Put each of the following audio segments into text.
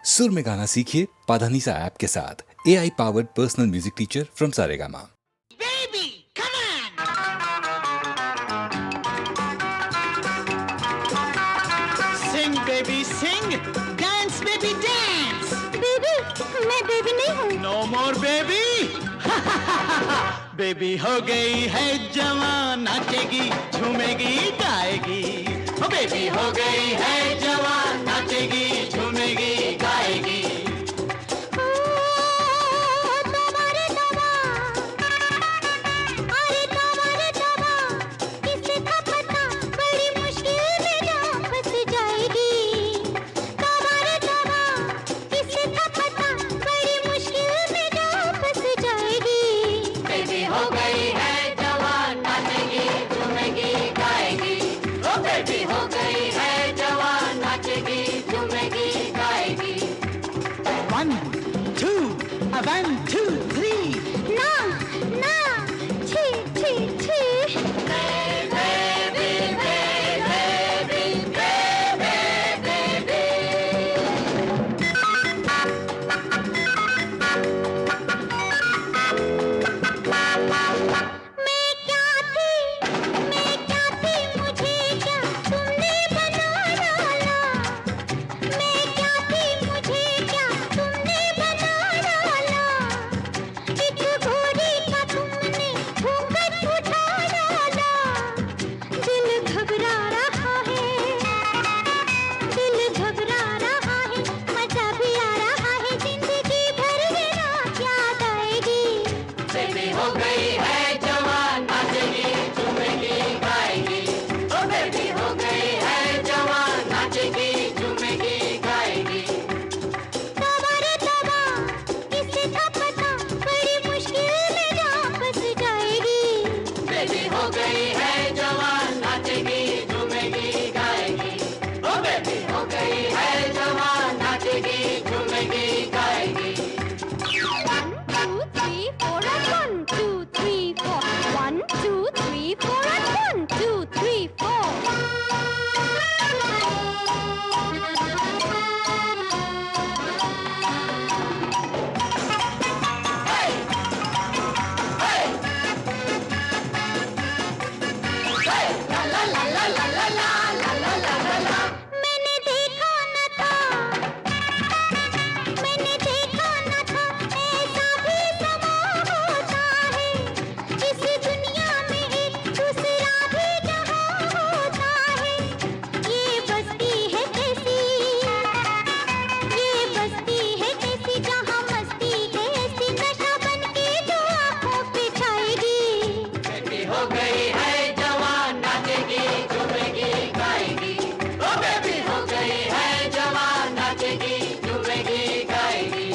सुर में गाना सीखिए पाधानीसा ऐप के साथ। AI powered personal music teacher from Saregama. Baby, come on! Sing, baby, sing. Dance, baby, dance. Baby मैं बेबी नहीं हूँ। No more baby. बेबी हो गई है जवान, नाचेगी, झूमेगी, गाएगी। ओ बेबी हो गई है जवान, नाचेगी, झूमेगी, गाएगी। तुम्हारे दवा, अरे तुम्हारे दवा, किसे था पता, बड़ी मुश्किल में जान फंस जाएगी। तुम्हारे दवा, किसे था पता, बड़ी मुश्किल में जान फंस जाएगी। बेबी हो गई है जवान, नाचेगी, झूमेगी, गाएगी। ओ बेबी हो गई है जवान, नाचेगी, झूमेगी, गाएगी। 1 2 1 2 3 ना ना छी छी छी। मैं क्या थी मुझे क्या तुमने बना डाला। मैं क्या थी मुझे क्या तुमने बना डाला। एक घोड़ी का तुमने घूंघट उठा डाला। दिल घबरा रहा है, मजा भी आ रहा है, जिंदगी भर ये रात याद आएगी। बेबी हो गई है जवान, नाचेगी, झूमेगी, गाएगी। ओ बेबी हो गई है जवान, नाचेगी, झूमेगी, गाएगी। तुम्हारे दवा, किसे था पता, बड़ी मुश्किल में जान फंस जाएगी। बेबी हो गई है जवान, नाचेगी, झूमेगी, गाएगी। ओ बेबी हो गई है जवान, नाचेगी, झूमेगी, गाएगी। 1 2 3 4 1 2 3 4 1 2 3 4 1 2 3 4। मैंने देखा न था ऐसा भी समा होता है। इस दुनिया में एक दूसरा भी जहां होता है। ये बस्ती है कैसी जहां मस्ती है ऐसी, नशा बन के जो आंखों पे छाएगी। बेबी हो गई है जवान, नाचेगी, झूमेगी, गाएगी। ओ बेबी हो गई है जवान, नाचेगी, झूमेगी, गाएगी।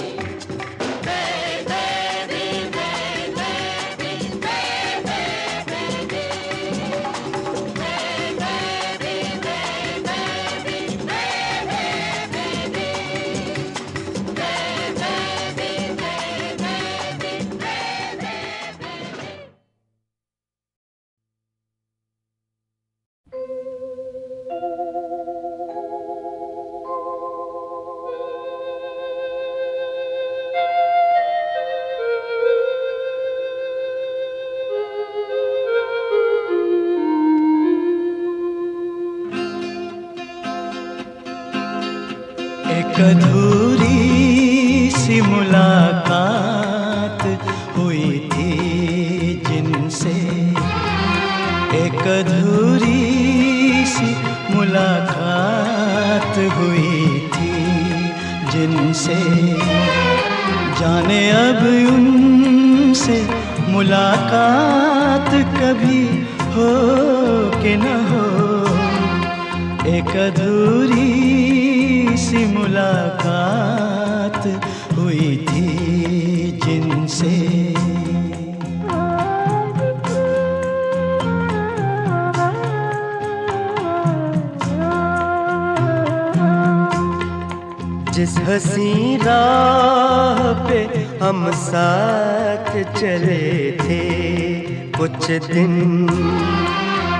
एक अधूरी सी मुलाकात हुई थी जिनसे। एक अधूरी सी मुलाकात हुई थी जिनसे। जाने अब उनसे मुलाकात कभी हो कि न हो। एक अधूरी सी मुलाकात हुई थी जिनसे। जिस हसी राह पे हम साथ चले थे कुछ दिन,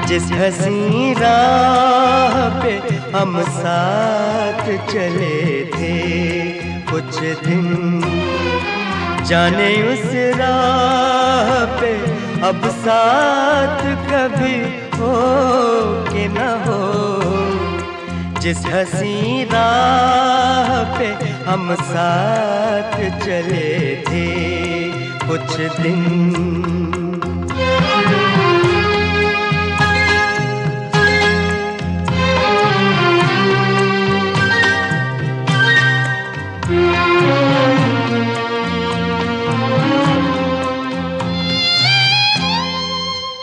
जिस हसी राह पे हम साथ चले थे कुछ दिन, जाने उस राह पे अब साथ कभी हो कि न हो, जिस हंसी राह पे हम साथ चले थे कुछ दिन।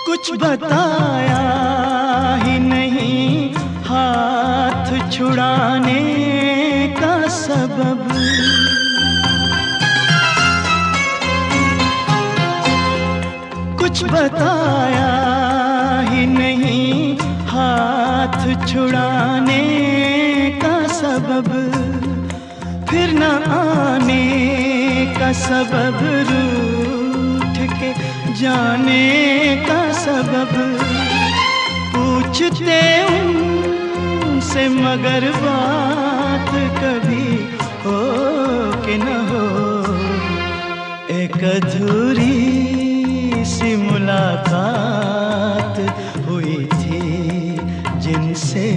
कुछ बताया ही नहीं हाथ छुड़ाने का सबब, कुछ बताया ही नहीं हाथ छुड़ाने का सबब, फिर न आने का सबब, रूठ के जाने का सबब। पूछते उनसे मगर बात कभी हो कि न हो, एक अधूरी सी मुलाकात हुई थी जिनसे।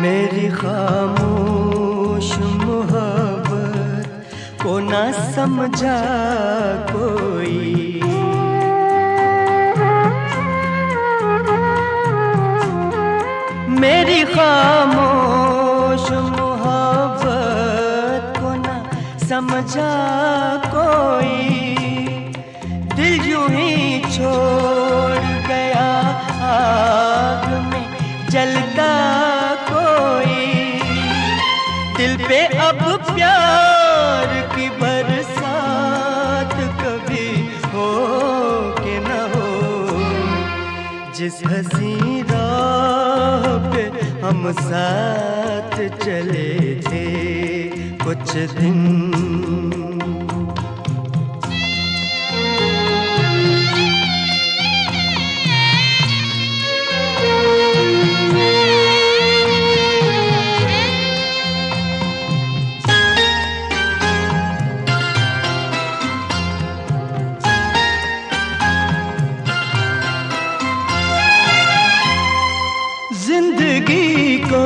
मेरी खामोश मोहब्बत को ना समझा कोई, मेरी खामोश मोहब्बत को ना समझा कोई, दिल यूं ही छोड़ गया आग में जलता कोई, दिल पे अब प्यार की बरसात कभी हो कि न हो, जिस हंसी राह पे हम साथ चले थे कुछ दिन। जिंदगी को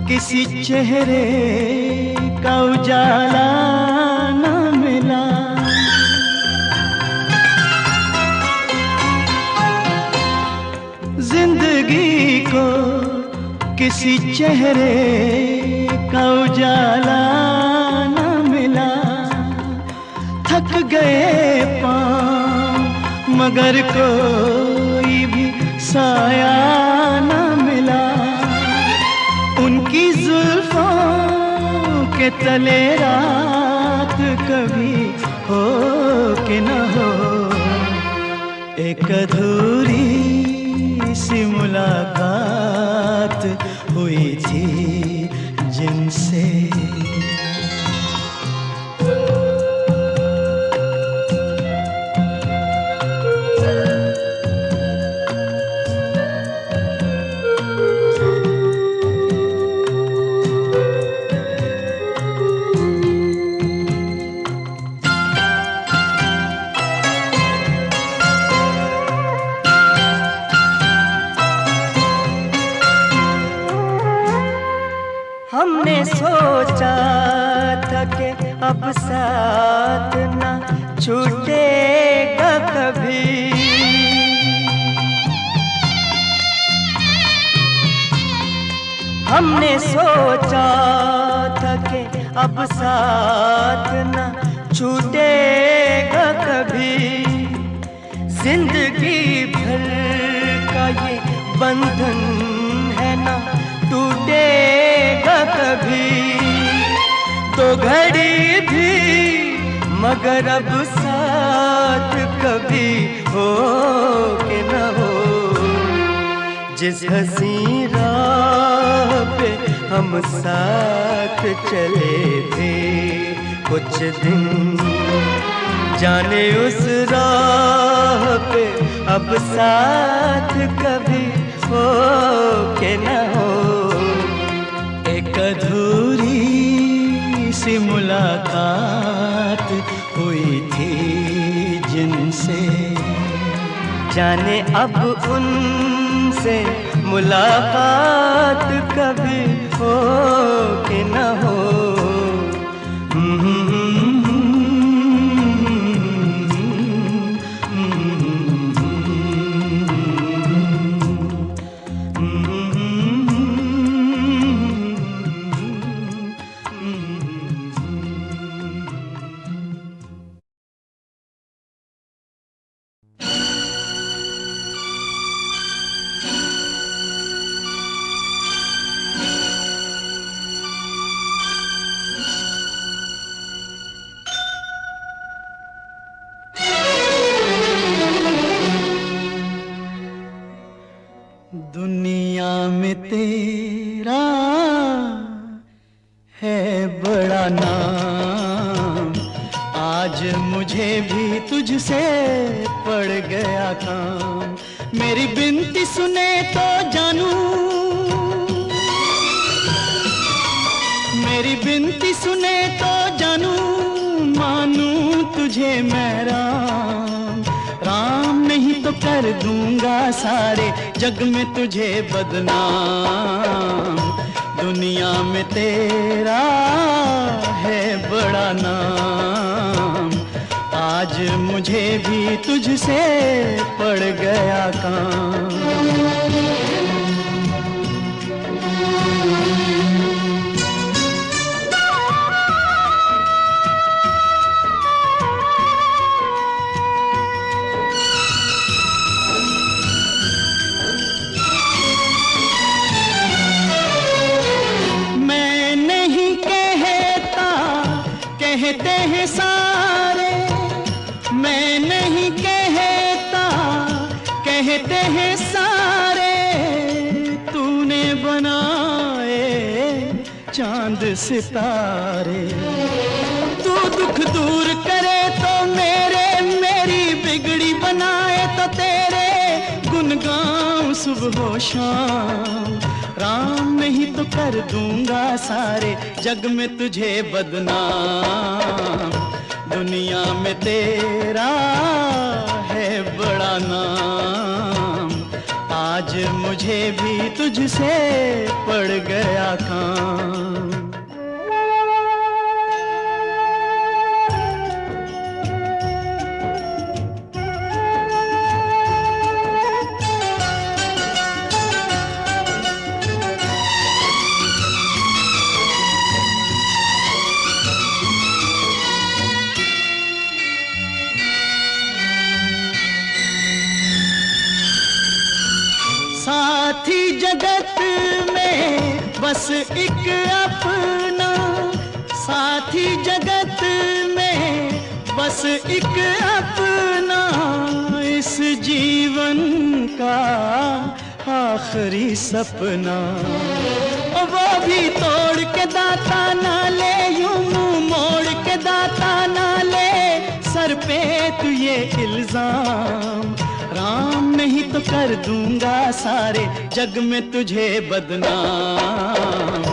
किसी चेहरे का उजाला न मिला, जिंदगी को किसी चेहरे का उजाला न मिला, थक गए पाँव मगर कोई भी साया न मिला, उनकी जुल्फों के तले रात कभी हो कि न हो, एक अधूरी सी मुलाकात हुई थी जिनसे। हमने सोचा था कि अब साथ ना छूटेगा कभी, हमने सोचा था कि अब साथ ना छूटेगा कभी, जिंदगी भर का ये बंधन है ना टूटेगा कभी, तो घड़ी भी मगर अब साथ कभी हो कि न हो, जिस हंसी राह पे हम साथ चले थे कुछ दिन, जाने उस राह पे अब साथ कभी हो के न हो। एक अधूरी सी मुलाकात हुई थी जिनसे, जाने अब उनसे मुलाकात कभी हो के न हो। दुनिया में तेरा है बड़ा नाम, आज मुझे भी तुझसे पड़ गया काम। मेरी बिनती सुने तो जानू, मेरी बिनती सुने तो जानू, मानू तुझे मैं राम। राम नहीं तो कर दूंगा सारे जग में तुझे बदनाम। दुनिया में तेरा है बड़ा नाम, आज मुझे भी तुझसे पड़ गया काम। कहते हैं सारे, मैं नहीं कहता, कहते हैं सारे, तूने बनाए चांद सितारे। तू दुख दूर करे तो मेरी बिगड़ी बनाए तो तेरे गुन गाऊं सुबह शाम। राम नहीं तो कर दूंगा सारे जग में तुझे बदनाम। दुनिया में तेरा है बड़ा नाम, आज मुझे भी तुझसे पड़ गया काम। साथी जगत में बस एक अपना, साथी जगत में बस एक अपना, इस जीवन का आखिरी सपना। वो भी तोड़ के दाता ना ले, यूं मुंह मोड़ के दाता ना ले, सर पे तू ये इल्जाम। राम नहीं तो कर दूंगा सारे जग में तुझे बदनाम।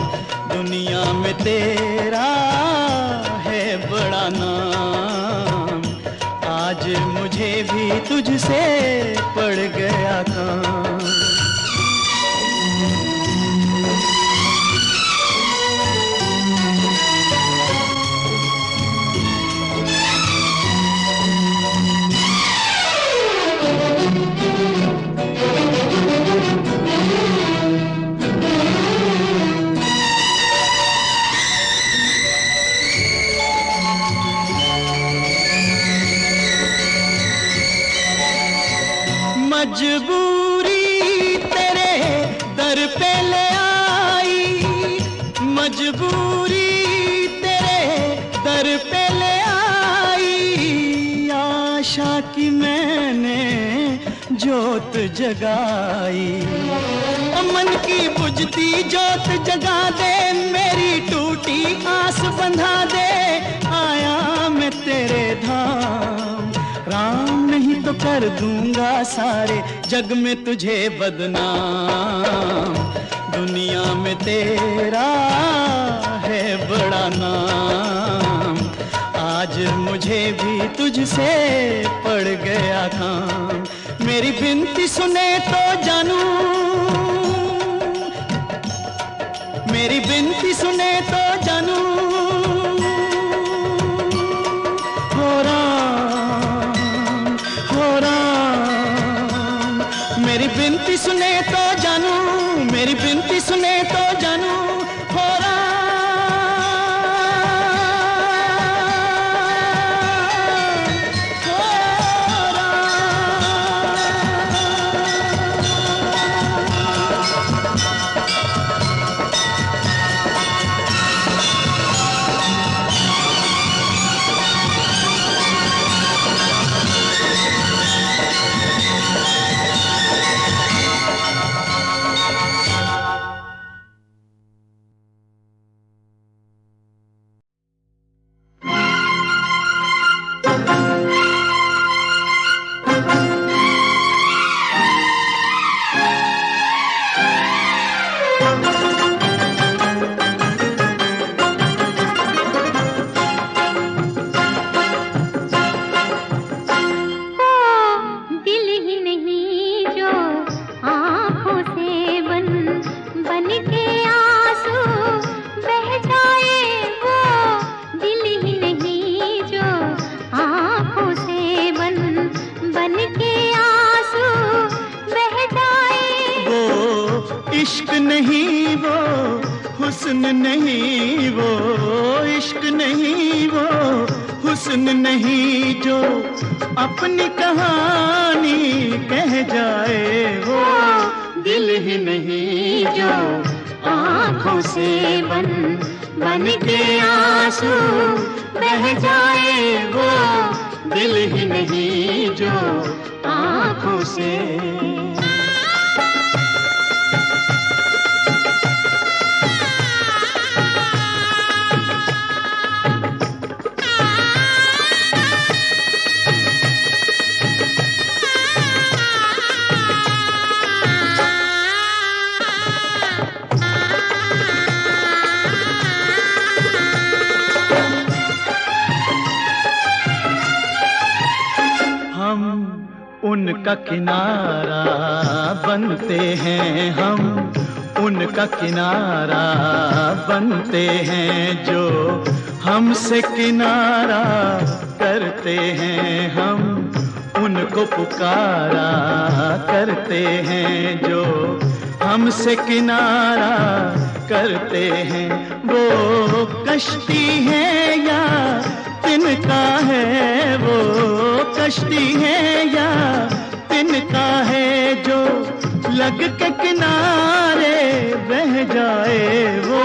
दुनिया में तेरा है बड़ा नाम, आज मुझे भी तुझसे पड़ गया काम। मजबूरी तेरे दर पे ले आई, मजबूरी तेरे दर पे ले आई। आशा की मैंने जोत जगाई। मन की बुझती जोत जगा दे, मेरी टूटी आस बंधा दे। आया मैं तेरे धाम, राम नहीं तो कर दूंगा सारे जग में तुझे बदनाम। दुनिया में तेरा है बड़ा नाम, आज मुझे भी तुझसे पड़ गया काम। मेरी विनती सुने तो जानू, मेरी विनती सुने तो जानू। हो राम, हो राम, मेरी विनती सुने तो जानू, मेरी विनती सुने तो जानू। हो राम, इश्क नहीं वो हुस्न नहीं, वो इश्क नहीं वो हुस्न नहीं, जो अपनी कहानी कह जाए। वो दिल ही नहीं जो आँखों से बन बन के आंसू बह जाए। वो दिल ही नहीं जो आँखों से। उनका किनारा बनते हैं हम, उनका किनारा बनते हैं, जो हमसे किनारा करते हैं। हम उनको पुकारा करते हैं, जो हमसे किनारा करते हैं। वो कश्ती है या तिनका है, वो कश्ती है या तिनका है, जो लग के किनारे बह जाए। वो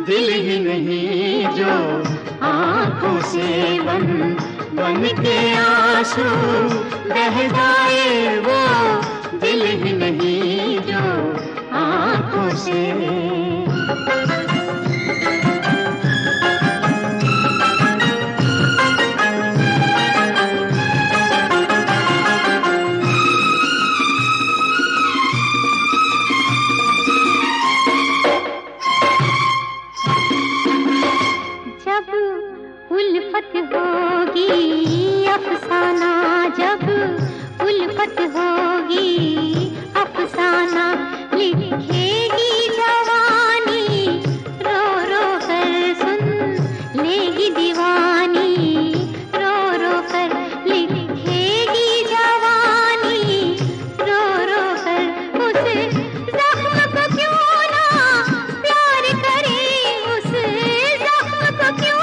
दिल ही नहीं जो आँखों से बन बन के आंसू बह जाए। वो दिल ही नहीं जो आँखों से। उल्फत होगी अफसाना, जब उल्फत होगी अफसाना, लिखेगी जवानी रो रो कर सुन लेगी दीवानी, रो रो कर लिखेगी जवानी रो रो कर। उस जख्म को क्यों ना प्यार करे, उस जख्म को क्यों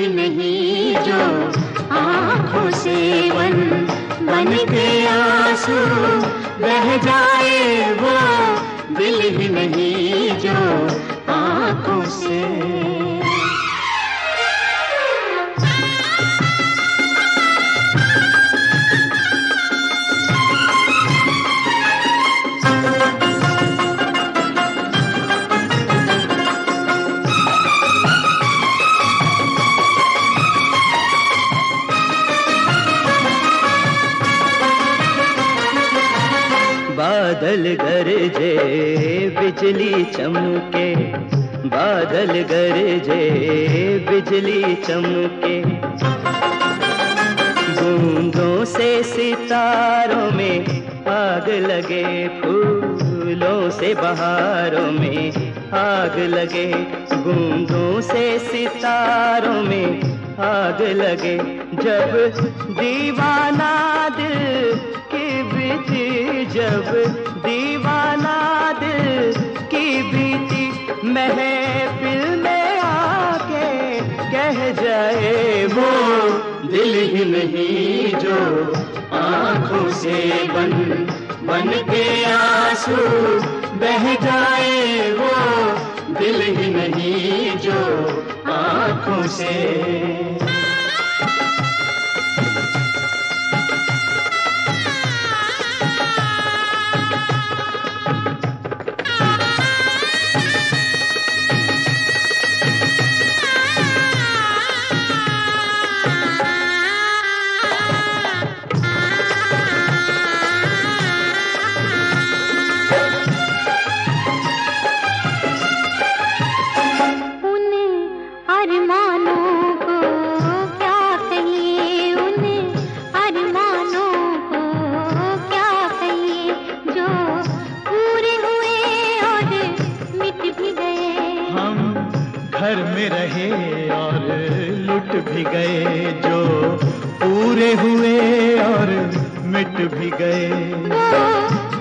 नहीं जो आँखों से बन बन के आंसू बह जाए। वो दिल ही नहीं जो आँखों से। बादल गरजे बिजली चमके, बादल गरजे बिजली चमके, बूंदों से सितारों में आग लगे, फूलों से बहारों में आग लगे, बूंदों से सितारों में आग लगे, जब दीवाना दिल की बीती, जब दीवाना दिल की बीती महफिल में आके कह जाए, वो दिल ही नहीं जो आँखों से बन के आंसू बह जाए, वो दिल ही नहीं जो आँखों से। घर में रहे और लुट भी गए, जो पूरे हुए और मिट भी गए।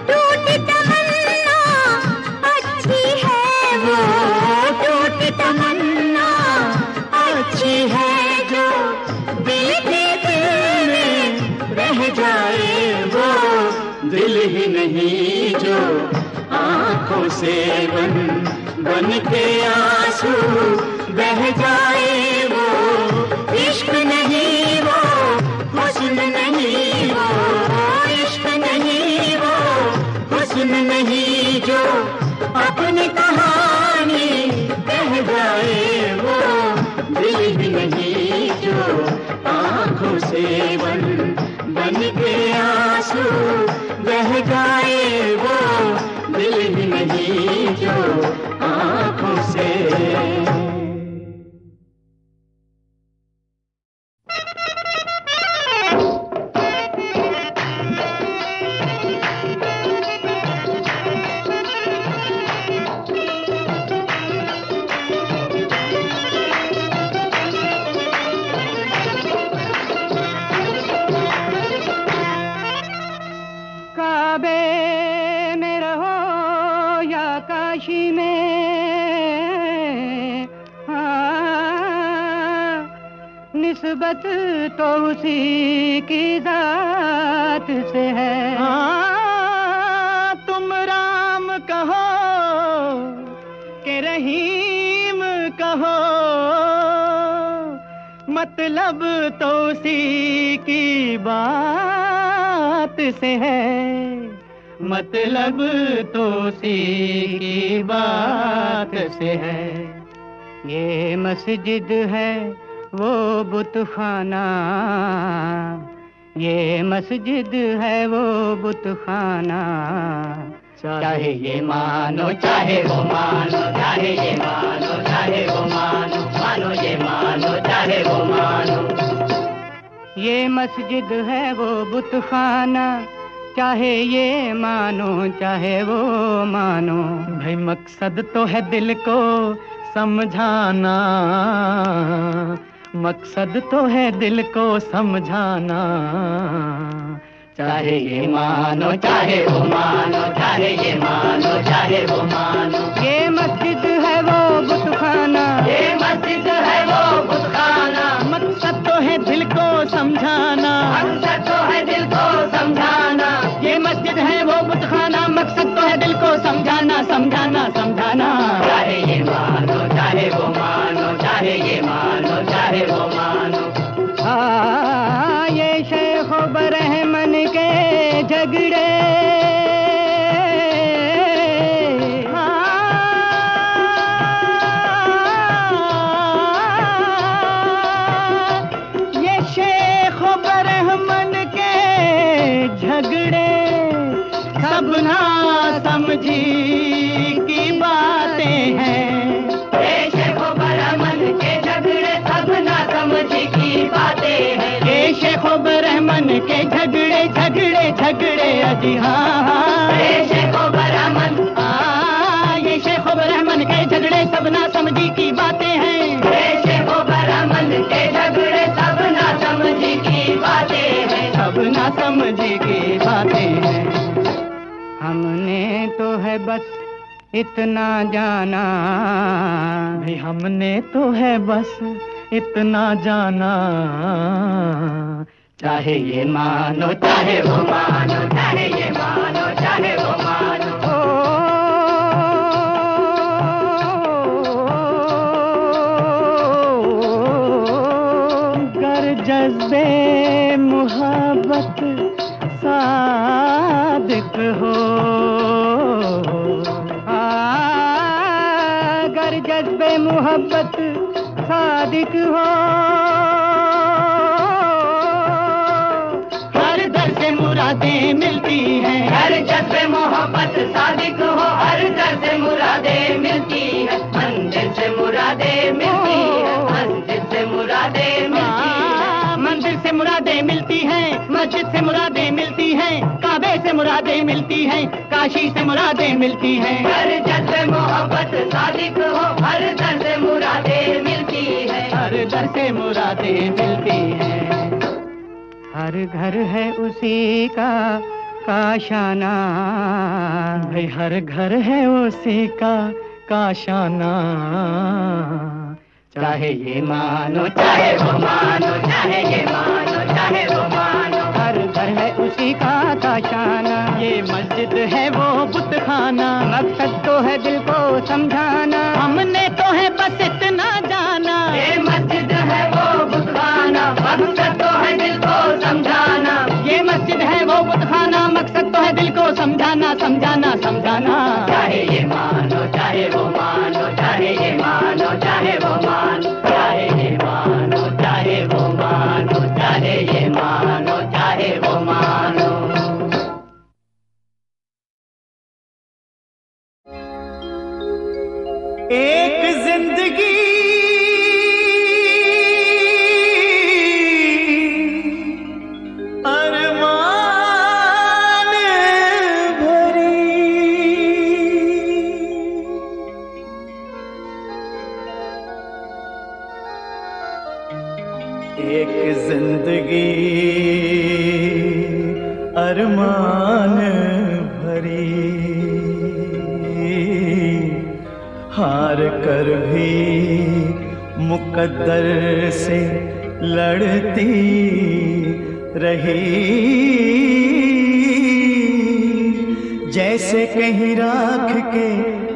टूटी तमन्ना अच्छी है, वो टूटी तमन्ना अच्छी है, जो बीते दिल में रह जाए, वो दिल ही नहीं जो आँखों से बन के आंसू बह जाए, वो इश्क नहीं, वो हुस्न नहीं, वो इश्क नहीं, वो हुस्न नहीं, जो अपनी कहानी कह जाए, वो दिल ही नहीं जो आँखों से बन के आंसू बह जाए, वो दिल ही नहीं जो आँखों से। काबे में रहो या काशी में, हाँ, निस्बत तो उसी की जात से है। हाँ, तुम राम कहो कि रहीम कहो, मतलब तो उसी की बात से है, मतलब तो उसी की बात से है। ये मस्जिद है वो बुतखाना, ये मस्जिद है वो बुतखाना, चाहे ये मानो चाहे वो मानो, चाहे ये मानो चाहे वो मानो, मानो ये मानो चाहे वो मानो। ये मस्जिद है वो बुतखाना, चाहे ये मानो चाहे वो मानो। भाई मकसद तो है दिल को समझाना, मकसद तो है दिल को समझाना, चाहे ये मानो चाहे वो मानो, चाहे ये मानो चाहे वो मानो। ये मस्जिद है वो बुतखाना, ये मस्जिद है वो बुतखाना, मकसद तो है दिल को समझाना, मकसद तो है दिल को समझाना। ये मस्जिद है वो बुतखाना, मकसद तो है दिल को समझाना, समझाना समझाना। चाहे ये मानो चाहे वो मानो, चाहे ये मानो चाहे वो मानो। हाँ, ये शेख बरहमन के झगड़े, ये शेख बरहमन के झगड़े, सबना समझी की बातें हैं। ये शेखो बरहमन के झगड़े सब ना समझी की बातें हैं। ये शेखो बरहमन के झगड़े झगड़े झगड़े अजी हाँ। ये शेखो बरहमन, ये शेखो बरहमन के झगड़े सब ना समझी की बातें हैं। ये शेखो बरहमन के झगड़े सब ना समझी की बातें हैं। सब ना समझी की बातें हैं। हमने तो है बस इतना जाना, भाई हमने तो है बस इतना जाना, चाहे ये मानो चाहे वो मानो, चाहे ये मानो चाहे वो मानो। गर जज्बे मोहब्बत सादिक हो, गर जज्बे मोहब्बत सादिक हो, हर दर से मुरादें मिलती हैं। हर जज्बे मोहब्बत सादिक हो, हर दर से मुरादें मिलती है। मंदिर से मुरादें मिलती है, मंदिर से मुरादें मिलती है। मंदिर से मुरादें मिलती हैं, मस्जिद से मुरादें मिलती हैं, काबे से मुरादें मिलती हैं, काशी से मुरादें मिलती हैं। हर जज्बे मोहब्बत सादिक हो, हर दर से मुरादें मिलती है। हर दर से मुरादें मिलती हैं। हर घर है उसी का काशाना, भाई हर घर है उसी का काशाना, चाहे ये मानो चाहे वो मानो, चाहे ये मानो चाहे वो मानो। हर घर है उसी का काशाना, ये मस्जिद है वो बुतखाना, मकसद तो है दिल को समझाना, हमने तो है बस इतना जाना। ये मस्जिद है वो बुतखाना, मकसद तो है दिल को समझाना। ये मस्जिद है वो बुतखाना, मकसद तो है दिल को समझाना, समझाना समझाना। चाहे ये मानो चाहे वो मानो, चाहे ये मानो चाहे वो मानो, चाहे ये मानो चाहे वो मानो, चाहे ये मानो चाहे वो मानो। एक जिंदगी अरमान भरी, एक जिंदगी अरमान भरी, हार कर भी मुकद्दर से लड़ती रही, जैसे कहीं राख के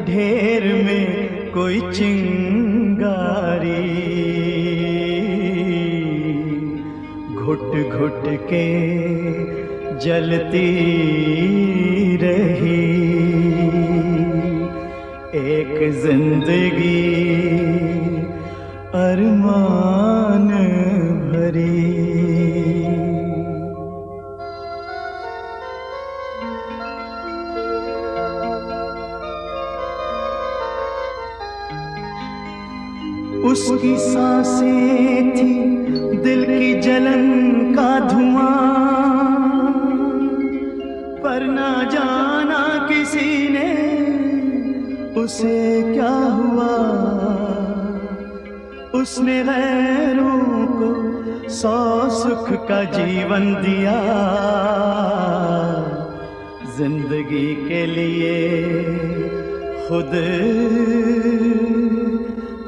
ढेर में कोई चिंगारी, घुट घुट के जलती रही, एक जिंदगी अरमान भरी। उसकी सांसें थी दिल की जलन का धुआं, पर ना जाना किसी ने उसे क्या हुआ, उसने गैरों को 100 सुख का जीवन दिया, जिंदगी के लिए खुद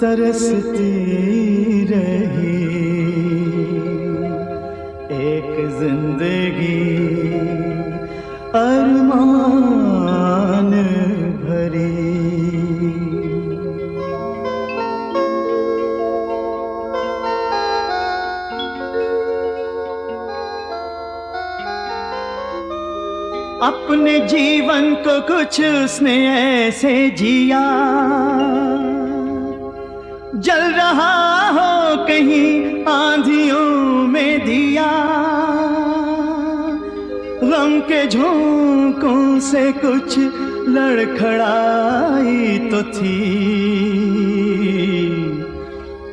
तरसती रही, एक जिंदगी अरमान भरी। अपने जीवन को कुछ उसने ऐसे जिया, जल रहा हो कहीं आंधियों में दिया, गम के झोंकों से कुछ लड़खड़ाई तो थी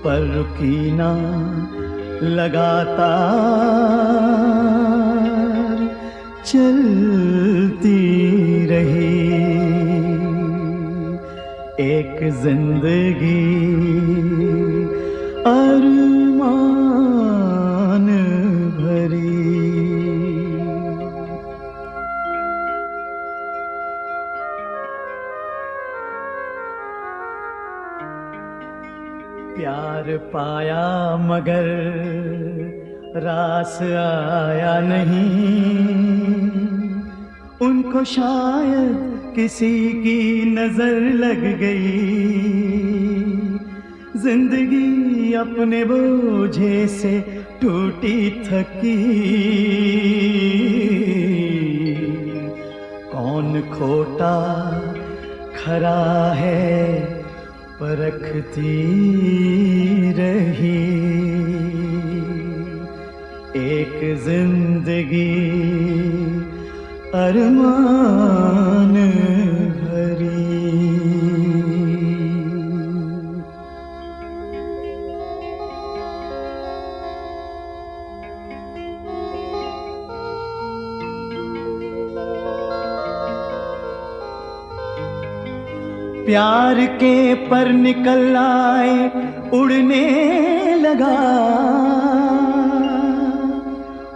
पर रुकी ना, लगातार चलती रही। एक जिंदगी अरमान भरी। प्यार पाया मगर रास आया नहीं, उनको शायद किसी की नजर लग गई। जिंदगी अपने बोझे से टूटी थकी, कौन खोटा खरा है परखती रही। एक जिंदगी अरमान भरी। प्यार के पर निकल आए, उड़ने लगा।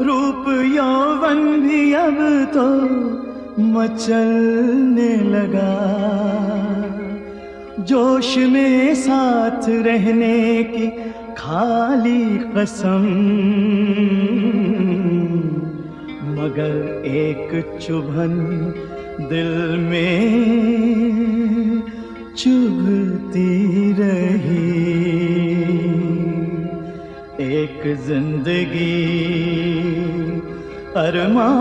रूप यौवन भी अब तो मचलने लगा। जोश में साथ रहने की खाली कसम, मगर एक चुभन दिल में चुभती रही। एक जिंदगी अरमान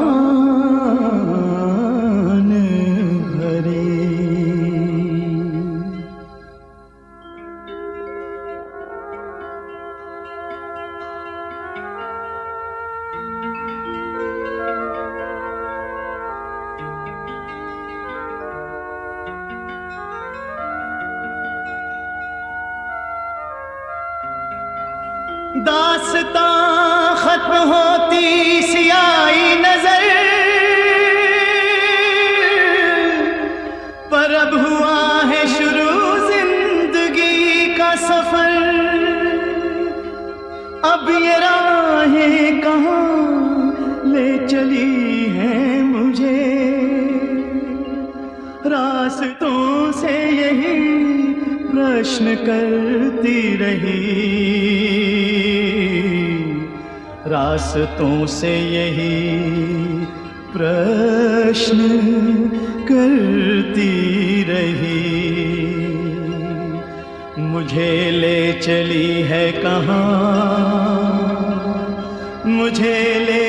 भरी। दास्तां खत्म होती सियाही नजर, पर अब हुआ है शुरू जिंदगी का सफर। अब ये राहें कहाँ ले चली हैं मुझे, रास्तों से यही प्रश्न करती रही। रास्तों से यही प्रश्न करती रही। मुझे ले चली है कहाँ, मुझे ले